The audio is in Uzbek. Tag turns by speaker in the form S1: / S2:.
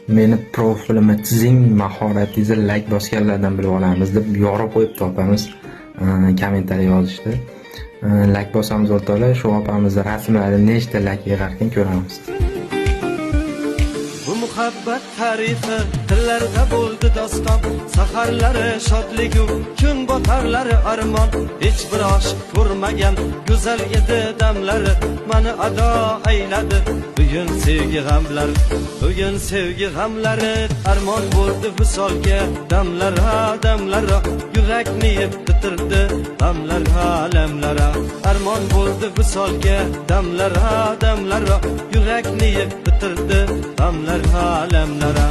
S1: meni profilimni chizing, mahoratingizni like bosganlardan bilib olamiz deb yorib qo'yibdi opamiz kommentariy yozishdi. Like bosamiz o'rtoqlar, shu opamizning rasmlari nechta like yig'arkan ko'ramiz.
S2: Bu muhabbat tarifi tillarda bo'ldi doston, saharlari shodligu kun botarlari armon. Hech bir oshiq ko'rmagan go'zal edi damlari, mani ado ayladi bugun sevgi g'amlari. Bugun sevgi g'amlari armon bo'ldi visolga, damlar ha damlar, yurakni yeb bitirdi g'amlar alamlara. Armon bo'ldi visolga, damlar ha damlar, yurakni yeb bitirdi g'amlar alamlara.